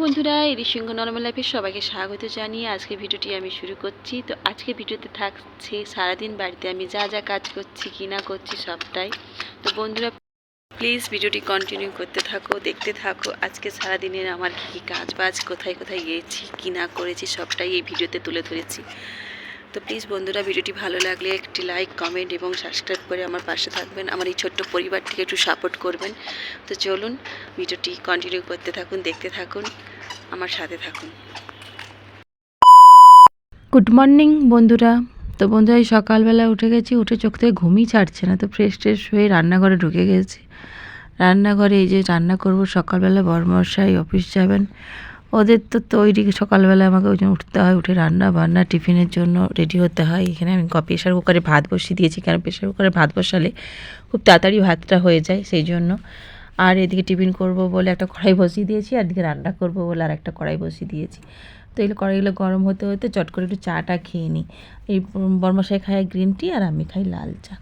বন্ধুরা, ঋষিঙ্গ নর্মাল লাইফে সবাইকে স্বাগত জানিয়ে আজকে ভিডিওটি আমি শুরু করছি। তো আজকে ভিডিওতে থাকছে সারাদিন বাড়িতে আমি যা যা কাজ করছি কি না করছি সবটাই। তো বন্ধুরা, প্লিজ ভিডিওটি কন্টিনিউ করতে থাকো, দেখতে থাকো। আজকে সারাদিনের আমার কী কী কাজ বাজ, কোথায় কোথায় গিয়েছি কি না করেছি সবটাই এই ভিডিওতে তুলে ধরেছি। তো প্লিজ বন্ধুরা, ভিডিওটি ভালো লাগলে একটি লাইক, কমেন্ট এবং সাবস্ক্রাইব করে আমার পাশে থাকবেন। আমার এই ছোট্ট পরিবারটিকে একটু সাপোর্ট করবেন। তো চলুন ভিডিওটি কন্টিনিউ করতে থাকুন, দেখতে থাকুন, আমার সাথে থাকুন। গুড মর্নিং বন্ধুরা। তো বন্ধুরা, এই সকালবেলা উঠে গেছি, উঠে চোখ থেকে ঘুমই ছাড়ছে না। তো ফ্রেশ ট্রেশ হয়ে রান্নাঘরে ঢুকে গেছি। রান্নাঘরে এই যে রান্না করব সকালবেলা, বরমশাই অফিস যাবেন, ওদের তো তৈরি সকালবেলা আমাকে ওই জন্য উঠতে হয়, উঠে রান্না বান্না টিফিনের জন্য রেডি হতে হয়। এখানে আমি প্রেশার কুকারে ভাত বসিয়ে দিয়েছি, কারণ প্রেশার কুকারে ভাত বসালে খুব তাড়াতাড়ি ভাতটা হয়ে যায়, সেই জন্য। আর এদিকে টিফিন করব বলে একটা কড়াই বসিয়ে দিয়েছি, আর এদিকে রান্না করব বলে আর একটা কড়াই বসিয়ে দিয়েছি। তো এগুলো কড়াইগুলো গরম হতে হতে চট করে একটু চাটা খেয়ে নিই। এই বরমশাই খায় গ্রিন টি আর আমি খাই লাল চা।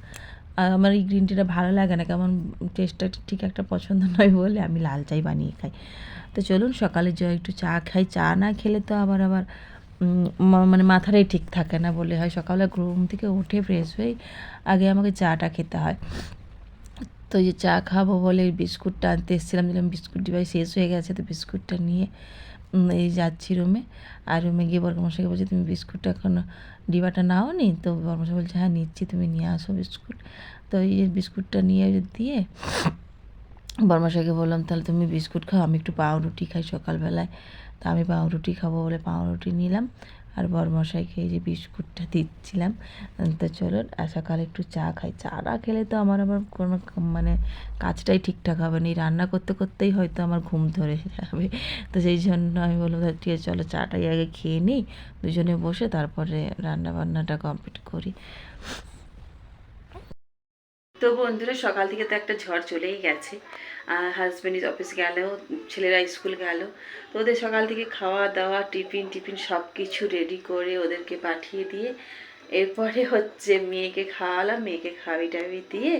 আর আমার এই গ্রিন টিটা ভালো লাগে না, কেমন টেস্টটা ঠিক একটা পছন্দ নয় বলে আমি লাল চাই বানিয়ে খাই। তো চলুন সকালে একটু চা খাই। চা না খেলে তো আবার মানে মাথাটাই ঠিক থাকে না বলে হয়। সকালে ঘুম থেকে উঠে ফ্রেশ হয়ে আগে আমাকে চাটা খেতে হয়। তো এই যে চা খাবো বলে বিস্কুটটা আনতে এসেছিলাম, দিলাম বিস্কুট ডিবাই শেষ হয়ে গেছে। তো বিস্কুটটা নিয়ে এই যাচ্ছি রুমে। আর রুমে গিয়ে বরমশাইকে বলছি, তুমি বিস্কুটটা এখন ডিবাটা নাও নি? তো বরমশাই বলছে, হ্যাঁ নিচ্ছি, তুমি নিয়ে আসো বিস্কুট। তো এই যে বিস্কুটটা নিয়ে দিয়ে বরমশাইকে বললাম, তাহলে তুমি বিস্কুট খাও, আমি একটু পাউরুটি খাই সকালবেলায়। তা আমি পাউরুটি খাবো বলে পাউরুটি নিলাম, আর বরমশাইকে এই যে বিস্কুটটা দিচ্ছিলাম। তো চলো আর সকালে একটু চা খাই। চা না খেলে তো আমার আবার কোনো মানে কাজটাই ঠিকঠাক হবে না। এই রান্না করতে করতেই হয়তো আমার ঘুম ধরে যাবে। তো সেই জন্য আমি বললাম, ঠিক আছে চলো চাটাই আগে খেয়ে নিই, দুজনে বসে তারপরে রান্না বান্নাটা কমপ্লিট করি। তো বন্ধুরা, সকাল থেকে তো একটা ঝড় চলেই গেছে। হাজব্যান্ড অফিস গেল, ছেলেরা স্কুল গেল। তো ওদের সকাল থেকে খাওয়া দাওয়া টিফিন সব কিছু রেডি করে ওদেরকে পাঠিয়ে দিয়ে এরপরে মেয়েকে খাওয়ালাম, মেয়েকে খাওয়াই টাবি দিয়ে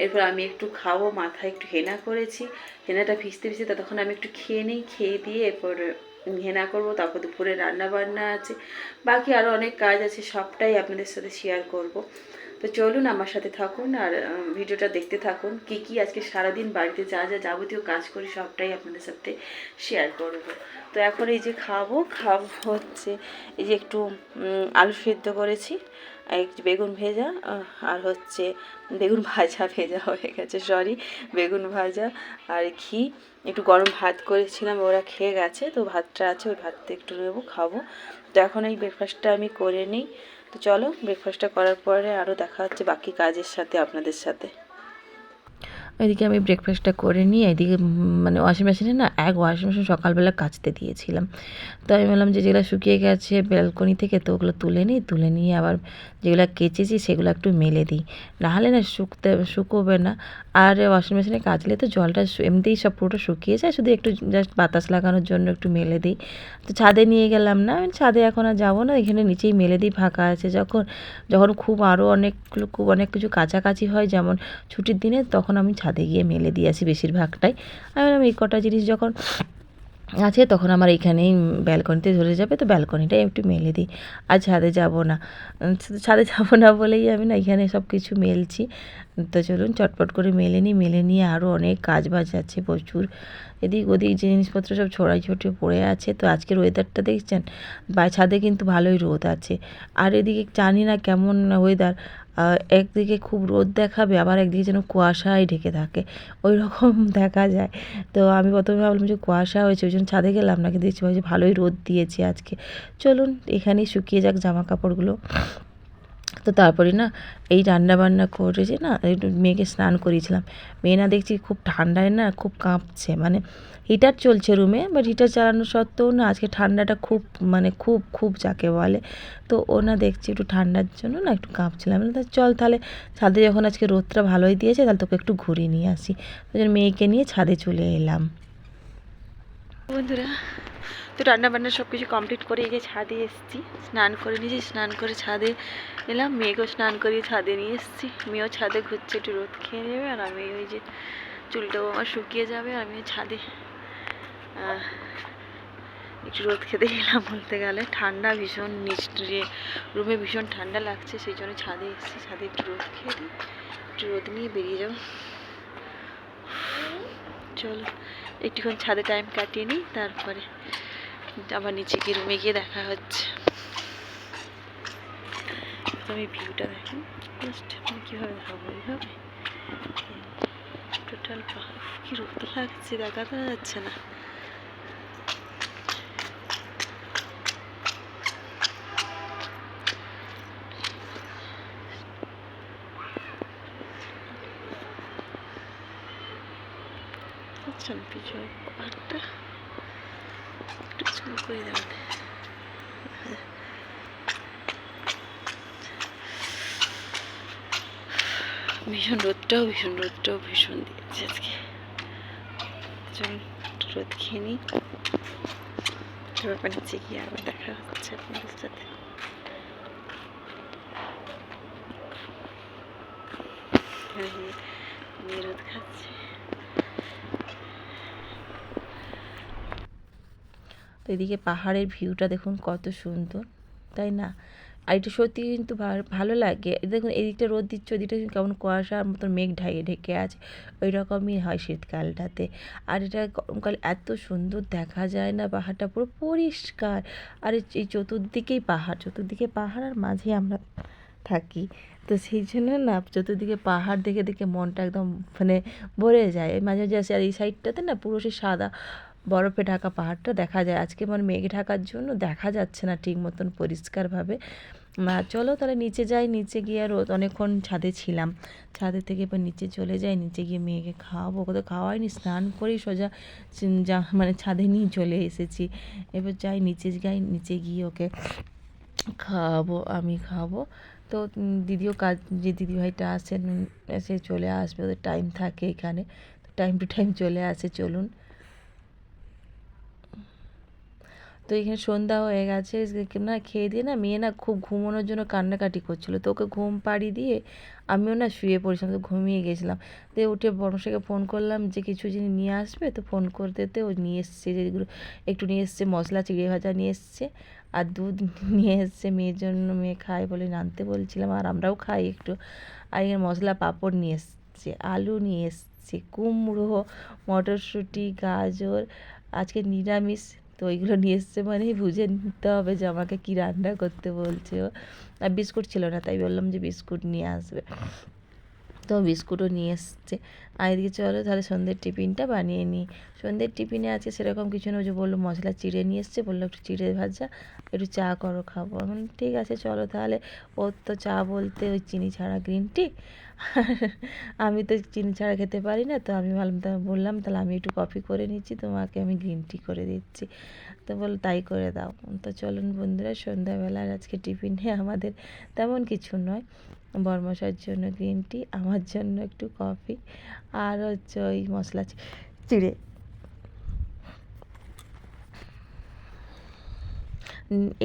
এরপর আমি একটু খাবো, মাথায় একটু হেনা করেছি। হেনাটা ভিজতে ভিজতে ততক্ষণ আমি একটু খেয়ে নিই, খেয়ে দিয়ে এরপর হেনা করবো। তারপর দুপুরে রান্না বান্না আছে, বাকি আরও অনেক কাজ আছে, সবটাই আপনাদের সাথে শেয়ার করব। তো চলুন আমার সাথে থাকুন আর ভিডিওটা দেখতে থাকুন। কি কি আজকে সারাদিন বাড়িতে যা যা যাবতীয় কাজ করি সবটাই আপনাদের সাথে শেয়ার করব। তো এখন এই যে খাবো হচ্ছে এই যে একটু আলু সিদ্ধ করেছি, একটু বেগুন ভেজা, আর বেগুন ভাজা, ভেজা হয়ে গেছে সরি, বেগুন ভাজা আর ঘি, একটু গরম ভাত করেছিলাম, ওরা খেয়ে গেছে। তো ভাতটা আছে, ওই ভাতটা একটু নেবো, খাবো। তো এখন এই ব্রেকফাস্টটা আমি করে নিই। তো চলো ব্রেকফাস্টটা করার পরে আরও দেখা হচ্ছে বাকি কাজের সাথে আপনাদের সাথে। ওইদিকে আমি ব্রেকফাস্টটা করে নিই, এদিকে মানে ওয়াশিং মেশিনে না ওয়াশিং মেশিন সকালবেলা কাচতে দিয়েছিলাম। তো আমি বললাম যে যেগুলো শুকিয়ে গেছে ব্যালকনি থেকে, তো ওগুলো তুলে নিই, তুলে নিয়ে আবার যেগুলো কেচেছি সেগুলো একটু মেলে দিই, নাহলে না শুকোবে না। আর ওয়াশিং মেশিনে কাচলে তো জলটা এমনিতেই সব পুরোটা শুকিয়ে যায়, শুধু একটু জাস্ট বাতাস লাগানোর জন্য একটু মেলে দিই। তো ছাদে নিয়ে গেলাম না, আমি ছাদে এখন আর যাবো না, এখানে নিচেই মেলে দিই, ফাঁকা আছে। যখন যখন খুব অনেক কিছু কাছাকাছি হয়, যেমন ছুটির দিনে, তখন আমি ছাদে গিয়ে মেলে দিয়ে আসি বেশিরভাগটাই। আমি বললাম এই কটা জিনিস যখন আছে তখন আমার এইখানেই ব্যালকনিতে ধরে যাবে, তো ব্যালকনিটাই একটু মেলে দিই। আর ছাদে যাবো না বলেই আমি না এখানে সব কিছু মেলছি। তো চলুন চটপট করে মেলে নিয়ে আরও অনেক কাজ বাজ আছে প্রচুর, এদিক ওদিক জিনিসপত্র সব ছড়াই ছিটিয়ে পড়ে আছে। তো আজকের ওয়েদারটা দেখছেন, বা ছাদে কিন্তু ভালোই রোদ আছে। আর এদিকে জানি না কেমন ওয়েদার, একদিকে খুব রোদ দেখাবে, আবার একদিকে যেন কুয়াশায় ঢেকে থাকে, ওই রকম দেখা যায়। তো আমি প্রথমে ভাবলাম যে কুয়াশা হয়েছে, ওই জন্য ছাদে গেলাম না, কিন্তু দেখছি যে ভালোই রোদ দিয়েছে আজকে। চলুন এখানেই শুকিয়ে যাক জামা কাপড়গুলো। তো তারপরে না এই রান্নাবান্না করেছি না, একটু মেয়েকে স্নান করিয়েছিলাম। মেয়ে না দেখছি খুব ঠান্ডায় না খুব কাঁপছে, মানে হিটার চলছে রুমে, বাট হিটার চালানো সত্ত্বেও না আজকে ঠান্ডাটা খুব মানে খুব খুব যাকে বলে। তো ও না দেখছি একটু ঠান্ডার জন্য না একটু কাঁপছিলাম। চল তাহলে ছাদে যখন আজকে রোদটা ভালোই দিয়েছে, তাহলে তোকে একটু ঘুরিয়ে নিয়ে আসি। ওই জন্য মেয়েকে নিয়ে ছাদে চলে এলাম। বন্ধুরা, তো রান্নাবান্না সব কিছু কমপ্লিট করে এই যে ছাদে এসেছি, স্নান করে নিয়েছি, স্নান করে ছাদে এলাম, মেয়েকেও স্নান করিয়ে ছাদে নিয়ে এসেছি। মেয়েও ছাদে ঘুরছে, একটু রোদ খেয়ে নেবে, আর আমি ওই যে চুলটাও আমার শুকিয়ে যাবে, আমি ছাদে একটু রোদ খেতে গেলাম বলতে গেলে, ঠান্ডা ভীষণ, রুমে ভীষণ ঠান্ডা লাগছে, সেই জন্য ছাদে এসেছি। ছাদে একটু রোদ খেয়ে দিই, একটু রোদ নিয়ে বেরিয়ে যাও। চলো একটুক্ষণ ছাদে টাইম কাটিয়ে নিই, তারপরে আবার নিচে গিয়ে রুমে গিয়ে দেখা হচ্ছে। আমি ভিউটা দেখি জাস্ট, কীভাবে দেখাবো, এইভাবে টোটাল কি রোদ লাগছে, দেখা তো যাচ্ছে না। পিছনে পাহাড়টা একটু জুম করে দেওয়া, ভীষণ রোদটাও ভীষণ দিয়েছে আজকে। চল রোদ খেয়ে নিই, তারপর নিচে গিয়ে আবার দেখা হচ্ছে আপনাদের সাথে। রোদ খাচ্ছে। তো এদিকে পাহাড়ের ভিউটা দেখুন কত সুন্দর, তাই না? আর এটা সত্যি কিন্তু ভালো লাগে। দেখুন এদিকটা রোদ দিচ্ছে, ওদিকটা কেমন কুয়াশার মতন মেঘ ঢেকে আছে, ওই রকমই হয় শীতকালটাতে। আর এটা গরমকালে এত সুন্দর দেখা যায় না, পাহাড়টা পুরো পরিষ্কার। আর এই চতুর্দিকে পাহাড় আর মাঝে আমরা থাকি, তো সেই জন্য না চতুর্দিকে পাহাড় দেখে দেখে মনটা একদম মানে ভরে যায়। মাঝে মাঝে আসে, আর এই সাইডটাতে না পুরো সে সাদা বরফে ঢাকা পাহাড়টা দেখা যায়। আজকে মানে মেঘ ঢাকার জন্য দেখা যাচ্ছে না ঠিক মতন পরিষ্কারভাবে। চলো তাহলে নিচে যাই, নিচে গিয়ে আর অনেকক্ষণ ছাদে ছিলাম, ছাদের থেকে এবার নিচে চলে যাই, নিচে গিয়ে মেয়েকে খাওয়াবো। ওকে তো খাওয়াইনি, স্নান করেই সোজা মানে ছাদে নিয়ে চলে এসেছি। এবার যাই নিচে গিয়ে ওকে আমি খাওয়াবো। তো দিদিও যে দিদিভাইটা আসেন এসে চলে আসবে, ওদের টাইম থাকে এখানে, তো টাইম টু টাইম চলে আসে। চলুন, তো এখানে সন্ধ্যা হয়ে গেছে না, খেয়ে দিয়ে না মেয়ে না খুব ঘুমানোর জন্য কান্নাকাটি করছিলো, তো ওকে ঘুম পাড়ি দিয়ে আমিও না শুয়ে পড়েছিলাম, তো ঘুমিয়ে গেছিলাম। তো উঠে বড়মশাইকে ফোন করলাম যে কিছু জিনিস নিয়ে আসবে, তো ফোন করতে ও নিয়ে এসছে, যেগুলো একটু নিয়ে এসছে, মশলা চিড়ে ভাজা নিয়ে এসছে, আর দুধ নিয়ে এসছে মেয়ের জন্য, মেয়ে খায় বলে আনতে বলছিলাম, আর আমরাও খাই একটু। আর এখানে মশলা পাঁপড় নিয়ে এসছে, আলু নিয়ে এসছে, কুমড়ো, মটরশুঁটি, গাজর, আজকে নিরামিষ, তো ওইগুলো নিয়ে এসছে মানেই বুঝে নিতে হবে যে আমাকে কী রান্না করতে বলছে ও। আর বিস্কুট ছিল না, তাই বললাম যে বিস্কুট নিয়ে আসবে, তো বিস্কুটও নিয়ে এসছে। আর এদিকে চলো তাহলে সন্ধ্যের টিফিনটা বানিয়ে নিই। সন্ধ্যের টিফিনে আছে সেরকম কিছু না, যে বললো মশলা চিড়ে নিয়ে এসছে, বললো একটু চিড়ে ভাজা, একটু চা করো খাবো। এখন ঠিক আছে চলো তাহলে। ওর তো চা বলতে ওই চিনি ছাড়া গ্রিন টি, আমি তো চিনি ছাড়া খেতে পারি না, তো আমি বললাম তাহলে আমি একটু কফি করে নিচ্ছি, তোমাকে আমি গ্রিন টি করে দিচ্ছি। তো বললো তাই করে দাও। তো চলুন বন্ধুরা, সন্ধ্যাবেলার আজকে টিফিনে আমাদের তেমন কিছু নয়, বরমশাইয়ের জন্য গ্রিন টি, আমার জন্য একটু কফি, আর হচ্ছে ওই মশলা চিড়ে।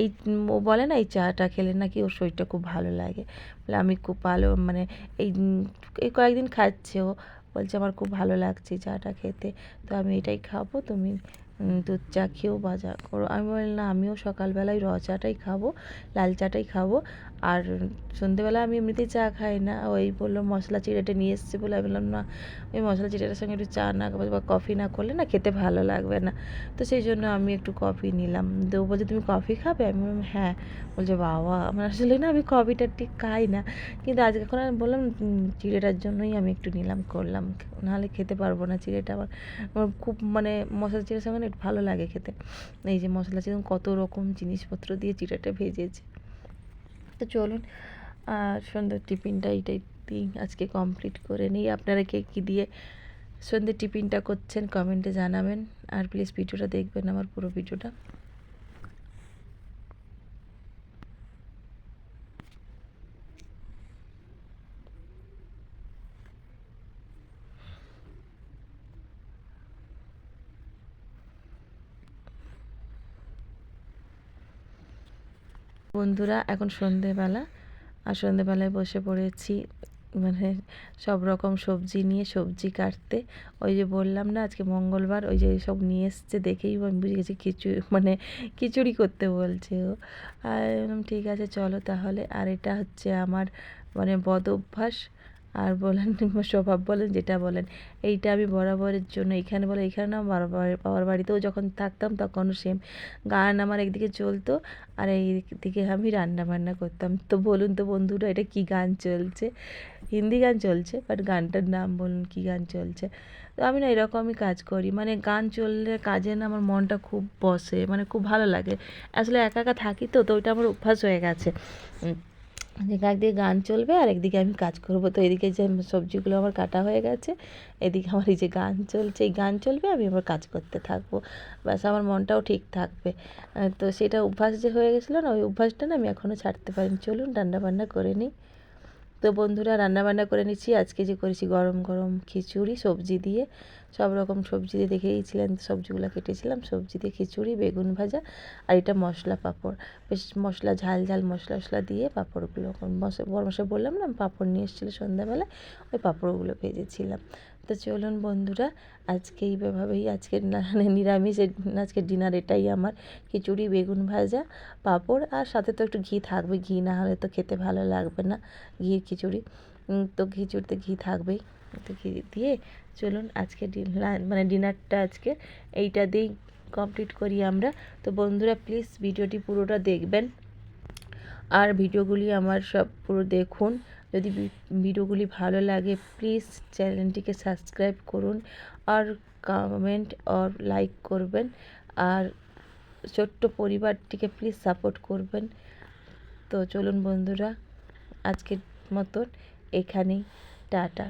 এই ও বলে না এই চাটা খেলে নাকি ওর শরীরটা খুব ভালো লাগে, বলে আমি খুব ভালো মানে এই কয়েকদিন খাচ্ছে, ও বলছে আমার খুব ভালো লাগছে চাটা খেতে, তো আমি এটাই খাবো, তুমি দুধ চা খেয়েও বাজা করো। আমি বললাম না, আমিও সকালবেলায় চাটাই খাবো, লাল চাটাই খাবো, আর সন্ধেবেলা আমি এমনিতেই চা খাই না। ওই বললো মশলা চিড়েটা নিয়ে এসছে বলে, আমি বললাম না, ওই মশলা চিড়েটার সঙ্গে একটু চা না বা কফি না করলে না খেতে ভালো লাগবে না, তো সেই জন্য আমি একটু কফি নিলাম। তো ও বলছে তুমি কফি খাবে, আমি বললাম হ্যাঁ। বলছে বাবা, আমার আসলে না আমি কফিটা ঠিক খাই না, কিন্তু আজকে এখন আমি বললাম চিড়েটার জন্যই আমি একটু করলাম, নাহলে খেতে পারবো না চিড়েটা। আমার খুব মানে মশলা চিড়ের সঙ্গে না একটু ভালো লাগে খেতে। এই যে মশলা চিড়ে কত রকম জিনিসপত্র দিয়ে চিড়েটা ভেজেছে। তো চলুন সন্ধ্যার টিফিনটা এইটাই আজকে কমপ্লিট করে নিই। আপনারা কে কী দিয়ে সন্ধ্যের টিফিনটা করছেন কমেন্টে জানাবেন, আর প্লিজ ভিডিওটা দেখবেন আমার পুরো ভিডিওটা। বন্ধুরা এখন সন্ধেবেলা, আর সন্ধেবেলায় বসে পড়েছি মানে সব রকম সবজি নিয়ে সবজি কাটতে। ওই যে বললাম না আজকে মঙ্গলবার, ওই যে সব নিয়ে এসছে দেখেই আমি বুঝে গেছি মানে খিচুড়ি করতে বলছে ও। আর আমি বললাম ঠিক আছে চলো তাহলে। আর এটা হচ্ছে আমার মানে বদ অভ্যাস আর বলেন স্বভাব বলেন যেটা বলেন, এইটা আমি বরাবরের জন্য এখানে বলে, এখানে না বাবার বাড়িতেও যখন থাকতাম তখনও সেম গান আমার একদিকে চলতো আর এইদিকে আমি রান্না বান্না করতাম। তো বলুন তো বন্ধুরা এটা কি গান চলছে? হিন্দি গান চলছে, বাট গানটার নাম বলুন কী গান চলছে। তো আমি না এরকমই কাজ করি, মানে গান চললে কাজে না আমার মনটা খুব বসে, মানে খুব ভালো লাগে। আসলে একা একা থাকি তো ওইটা আমার অভ্যাস হয়ে গেছে যে একদিকে গান চলবে আর একদিকে আমি কাজ করব। তো এদিকে যে সবজিগুলো আমার কাটা হয়ে গেছে, এদিকে আমার এই যে গান চলছে, এই গান চলবে আমি আবার কাজ করতে থাকবো, ব্যাস আমার মনটাও ঠিক থাকবে। তো সেটা অভ্যাস যে হয়ে গেছিলো না, ওই অভ্যাসটা না আমি এখনও ছাড়তে পারিনি। চলুন রান্না বান্না করে নিই। তো বন্ধুরা রান্নাবান্না করে নিচ্ছি। আজকে যে করেছি গরম গরম খিচুড়ি সবজি দিয়ে, সব রকম সবজি দিয়ে দেখেইছিলেন সবজিগুলো কেটেছিলাম, সবজি দিয়ে খিচুড়ি, বেগুন ভাজা আর এটা মশলা পাঁপড়। বেশ মশলা ঝাল ঝাল মশলা দিয়ে পাঁপড়গুলো বড়মশাই বললাম না পাঁপড় নিয়ে এসেছিলো সন্ধ্যাবেলায়, ওই পাঁপড়গুলো ভেজেছিলাম। তো চলুন বন্ধুরা আজকে এইভাবেই আজকের নিরামিষ আজকের ডিনার এটাই আমার, খিচুড়ি, বেগুন ভাজা, পাঁপড় আর সাথে তো একটু ঘি থাকবে, ঘি না হলে তো খেতে ভালো লাগবে না, ঘির খিচুড়ি। তো খিচুড়িতে ঘি থাকবেই। তো ঘি দিয়ে চলুন আজকে মানে ডিনারটা আজকে এইটা দিয়েই কমপ্লিট করি আমরা। তো বন্ধুরা প্লিজ ভিডিওটি পুরোটা দেখবেন আর ভিডিওগুলি আমার সব পুরো দেখুন। যদি ভিডিওগুলি ভালো লাগে প্লিজ চ্যানেলটিকে সাবস্ক্রাইব করুন আর কমেন্ট আর লাইক করবেন আর ছোট্ট পরিবারটিকে প্লিজ সাপোর্ট করবেন। তো চলুন বন্ধুরা আজকের মতন এখানেই, টাটা।